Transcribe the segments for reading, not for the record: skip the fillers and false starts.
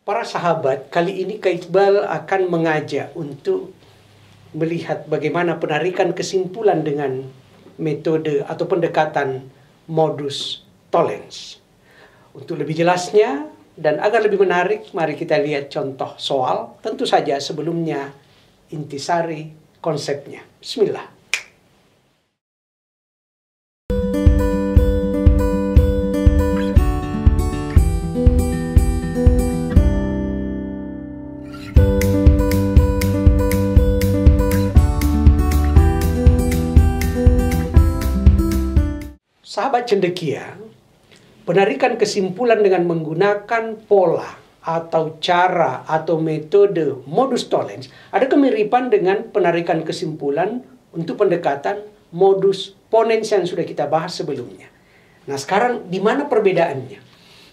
Para sahabat, kali ini Kak Iqbal akan mengajak untuk melihat bagaimana penarikan kesimpulan dengan metode atau pendekatan modus tollens. Untuk lebih jelasnya dan agar lebih menarik, mari kita lihat contoh soal. Tentu saja sebelumnya intisari konsepnya. Bismillah. Sahabat cendekia, penarikan kesimpulan dengan menggunakan pola atau cara atau metode modus tollens ada kemiripan dengan penarikan kesimpulan untuk pendekatan modus ponens yang sudah kita bahas sebelumnya. Nah, sekarang di mana perbedaannya?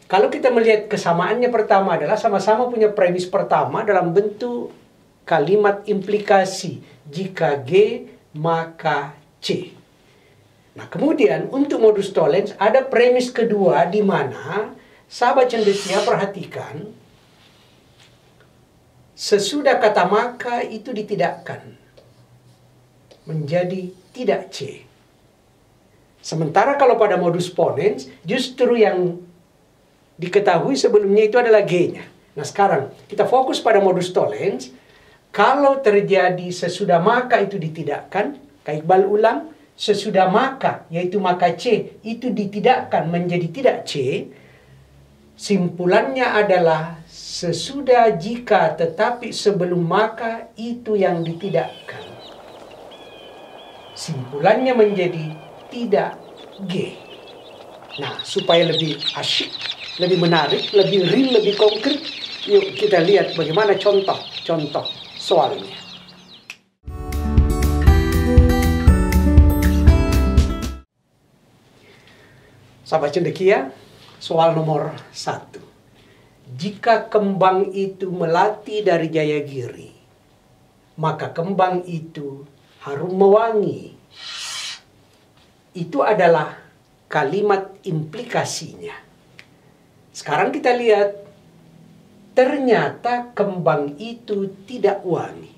Kalau kita melihat kesamaannya, pertama adalah sama-sama punya premis pertama dalam bentuk kalimat implikasi. Jika G, maka C. Nah, kemudian untuk modus tollens ada premis kedua di mana sahabat cendekia perhatikan sesudah kata maka itu ditidakkan menjadi tidak C. Sementara kalau pada modus ponens justru yang diketahui sebelumnya itu adalah G-nya. Nah, sekarang kita fokus pada modus tollens. Kalau terjadi sesudah maka itu ditidakkan, Kak Iqbal ulang, sesudah maka, yaitu maka C, itu ditidakkan menjadi tidak C, simpulannya adalah sesudah jika tetapi sebelum maka itu yang ditidakkan. Simpulannya menjadi tidak G. Nah, supaya lebih asyik, lebih menarik, lebih real, lebih konkret, yuk kita lihat bagaimana contoh soalnya. Sahabat cendekia, soal nomor 1. Jika kembang itu melati dari Jayagiri, maka kembang itu harum mewangi. Itu adalah kalimat implikasinya. Sekarang kita lihat, ternyata kembang itu tidak wangi.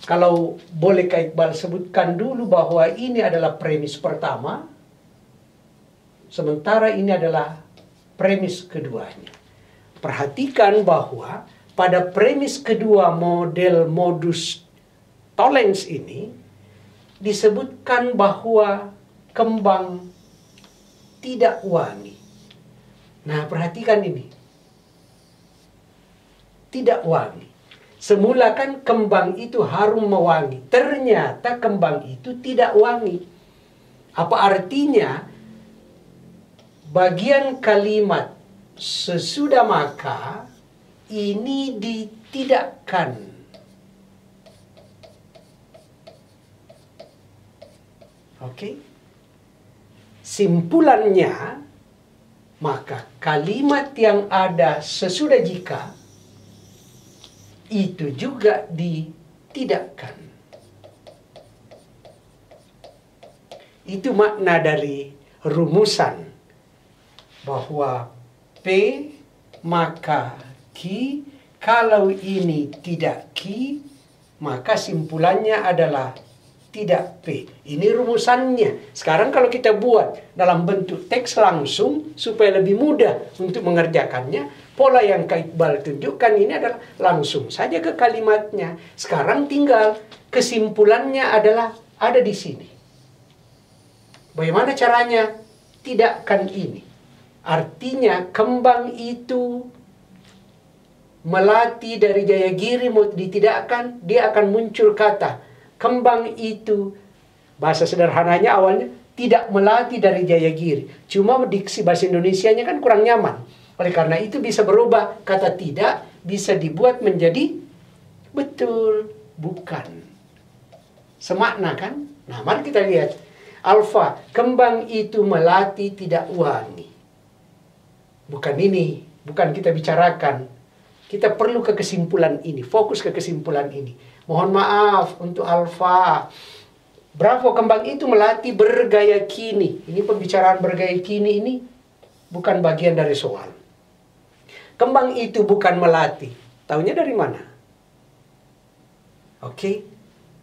Kalau boleh Kak Iqbal sebutkan dulu bahwa ini adalah premis pertama, sementara ini adalah premis keduanya. Perhatikan bahwa pada premis kedua model modus tollens ini disebutkan bahwa kembang tidak wangi. Nah, perhatikan ini. Tidak wangi. Semula kan kembang itu harum mewangi. Ternyata kembang itu tidak wangi. Apa artinya? Bagian kalimat sesudah maka ini ditidakkan. Oke? Simpulannya, maka kalimat yang ada sesudah jika itu juga ditidakkan. Itu makna dari rumusan bahwa P maka Q, kalau ini tidak Q, maka simpulannya adalah tidak P. Ini rumusannya. Sekarang kalau kita buat dalam bentuk teks langsung, supaya lebih mudah untuk mengerjakannya, pola yang Kak Iqbal tunjukkan ini adalah langsung saja ke kalimatnya. Sekarang tinggal kesimpulannya adalah ada di sini. Bagaimana caranya? Tidakkan ini. Artinya kembang itu melati dari Jayagiri mau ditidakkan, dia akan muncul kata kembang itu, bahasa sederhananya awalnya tidak melati dari Jayagiri. Cuma diksi bahasa Indonesianya kan kurang nyaman. Oleh karena itu bisa berubah, kata tidak bisa dibuat menjadi betul, bukan. Semakna kan? Nah, mari kita lihat. Alfa, kembang itu melati tidak wangi. Bukan ini, bukan kita bicarakan. Kita perlu ke kesimpulan ini, fokus ke kesimpulan ini. Mohon maaf untuk Alfa. Bravo, kembang itu melati bergaya kini. Ini pembicaraan bergaya kini ini bukan bagian dari soal. Kembang itu bukan melati. Taunya dari mana? Oke.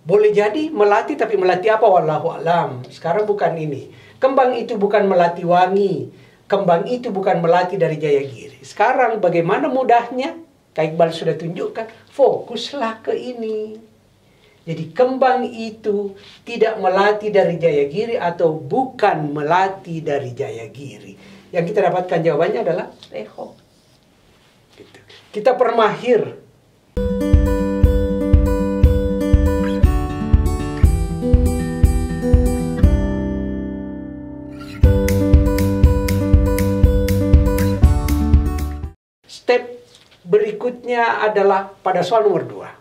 Boleh jadi melati, tapi melati apa? Wallahu alam. Sekarang bukan ini. Kembang itu bukan melati wangi. Kembang itu bukan melati dari Jayagiri. Sekarang bagaimana mudahnya? Kak Iqbal sudah tunjukkan. Fokuslah ke ini. Jadi kembang itu tidak melati dari Jayagiri atau bukan melati dari Jayagiri. Yang kita dapatkan jawabannya adalah Reho. Gitu. Kita permahir. Step berikutnya adalah pada soal nomor 2.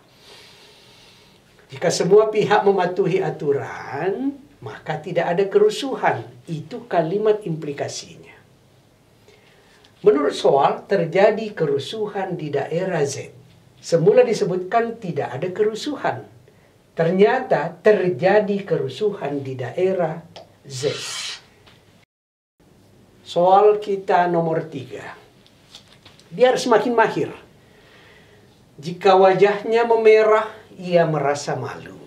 Jika semua pihak mematuhi aturan, maka tidak ada kerusuhan. Itu kalimat implikasinya. Menurut soal, terjadi kerusuhan di daerah Z. Semula disebutkan tidak ada kerusuhan. Ternyata terjadi kerusuhan di daerah Z. Soal kita nomor 3. Biar semakin mahir. Jika wajahnya memerah, ia merasa malu.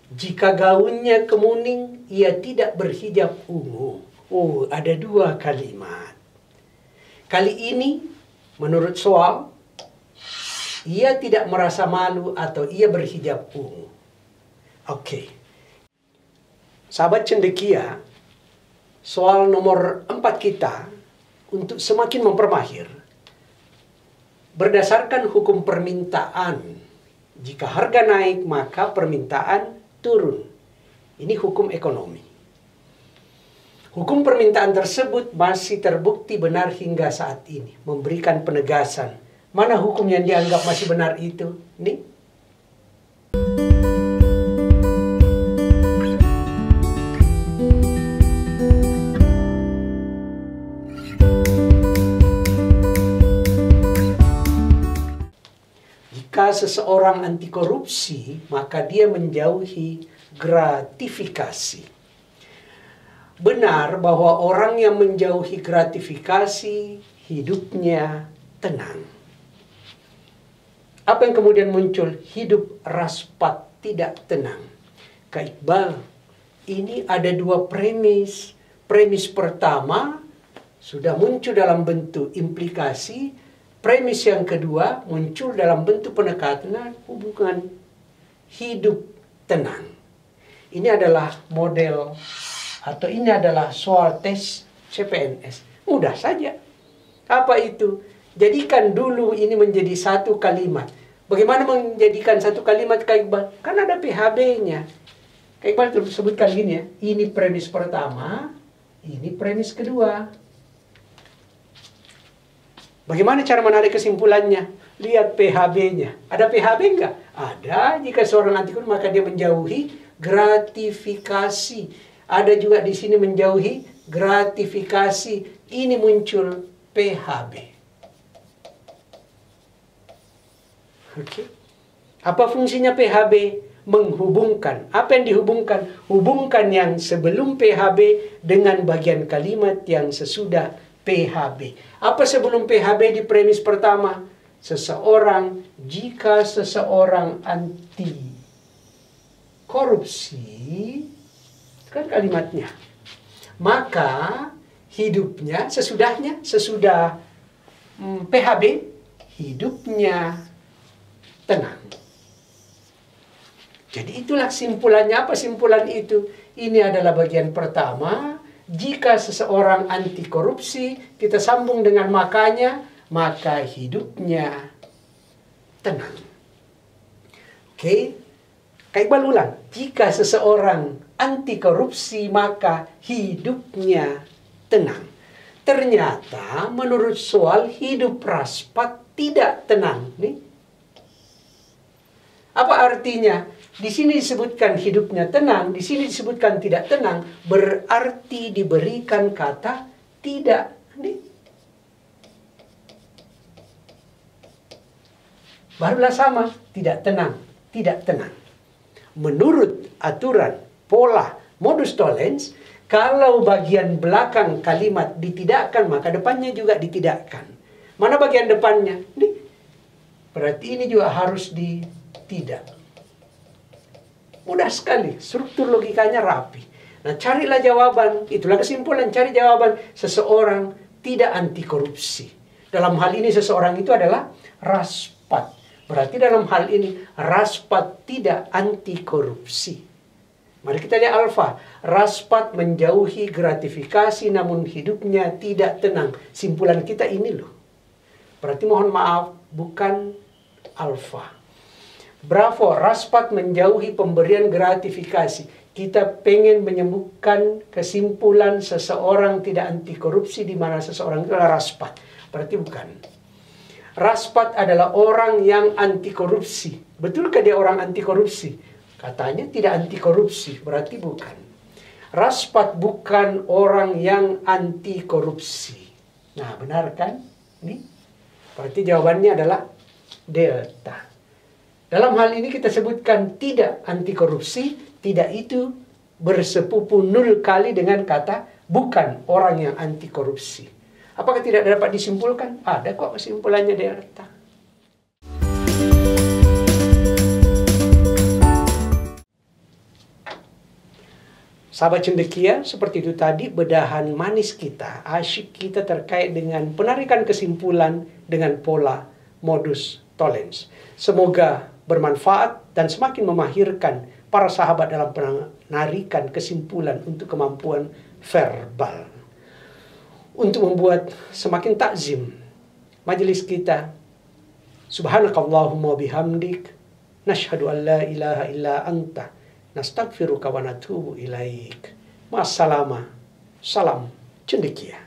Jika gaunnya kemuning, ia tidak berhijab ungu. Oh, ada 2 kalimat. Kali ini, menurut soal, ia tidak merasa malu atau ia berhijab ungu. Oke. Sahabat cendekia, soal nomor 4 kita, untuk semakin mempermahir, berdasarkan hukum permintaan, jika harga naik maka permintaan turun. Ini hukum ekonomi. Hukum permintaan tersebut masih terbukti benar hingga saat ini, memberikan penegasan. Mana hukum yang dianggap masih benar itu? Nih. Jika seseorang anti korupsi, maka dia menjauhi gratifikasi. Benar bahwa orang yang menjauhi gratifikasi, hidupnya tenang. Apa yang kemudian muncul? Hidup raspat, tidak tenang. Kak Iqbal, ini ada 2 premis. Premis pertama sudah muncul dalam bentuk implikasi. Premis yang kedua muncul dalam bentuk penekanan hubungan hidup tenang. Ini adalah model atau ini adalah soal tes CPNS. Mudah saja. Apa itu? Jadikan dulu ini menjadi 1 kalimat. Bagaimana menjadikan 1 kalimat, Kak Iqbal? Kan ada PHB-nya. Kak Iqbal sebutkan gini ya. Ini premis pertama, ini premis kedua. Bagaimana cara menarik kesimpulannya? Lihat PHB-nya. Ada PHB enggak? Ada. Jika seorang anti korupsi maka dia menjauhi gratifikasi. Ada juga di sini menjauhi gratifikasi. Ini muncul PHB. Oke. Apa fungsinya PHB? Menghubungkan. Apa yang dihubungkan? Hubungkan yang sebelum PHB dengan bagian kalimat yang sesudah PHB. Apa sebelum PHB di premis pertama? Jika seseorang anti korupsi, kan kalimatnya, maka hidupnya sesudah PHB, hidupnya tenang. Jadi itulah simpulannya. Apa simpulan itu? Ini adalah bagian pertama. Jika seseorang anti korupsi, kita sambung dengan makanya, maka hidupnya tenang. Oke, Kak Iqbal ulang. Jika seseorang anti korupsi, maka hidupnya tenang. Ternyata menurut soal hidup raspat tidak tenang. Nih. Apa artinya? Di sini disebutkan hidupnya tenang, di sini disebutkan tidak tenang, berarti diberikan kata tidak. Nih. Barulah sama, tidak tenang, tidak tenang. Menurut aturan, pola, modus tollens, Kalau bagian belakang kalimat ditidakkan, maka depannya juga ditidakkan. Mana bagian depannya? Ini. Berarti ini juga harus ditidak. Mudah sekali, struktur logikanya rapi. Nah, carilah jawaban, itulah kesimpulan, cari jawaban. Seseorang tidak anti korupsi. Dalam hal ini seseorang itu adalah Raspat. Berarti dalam hal ini Raspat tidak anti korupsi. Mari kita lihat alfa. Raspat menjauhi gratifikasi namun hidupnya tidak tenang. Simpulan kita ini loh. Berarti mohon maaf, bukan alfa. Bravo, Raspat menjauhi pemberian gratifikasi. Kita pengen menyembuhkan kesimpulan seseorang tidak anti korupsi di mana seseorang itu adalah Raspat. Berarti bukan. Raspat adalah orang yang anti korupsi. Betulkah dia orang anti korupsi? Katanya tidak anti korupsi, berarti bukan. Raspat bukan orang yang anti korupsi. Nah, benar kan? Ini. Berarti jawabannya adalah delta. Dalam hal ini kita sebutkan tidak anti korupsi, tidak itu bersepupu 0 kali dengan kata bukan orang yang anti korupsi. Apakah tidak dapat disimpulkan? Ada kok kesimpulannya delta. Sahabat cendekia, seperti itu tadi bedahan manis kita, asyik kita terkait dengan penarikan kesimpulan dengan pola modus tollens. Semoga bermanfaat dan semakin memahirkan para sahabat dalam penarikan kesimpulan untuk kemampuan verbal. Untuk membuat semakin takzim majelis kita. Subhanakallahumma bihamdik, nashhadu an la ilaha illa anta, nastaghfiruka wa natubu ilaik. Ma'assalama. Salam cendekia.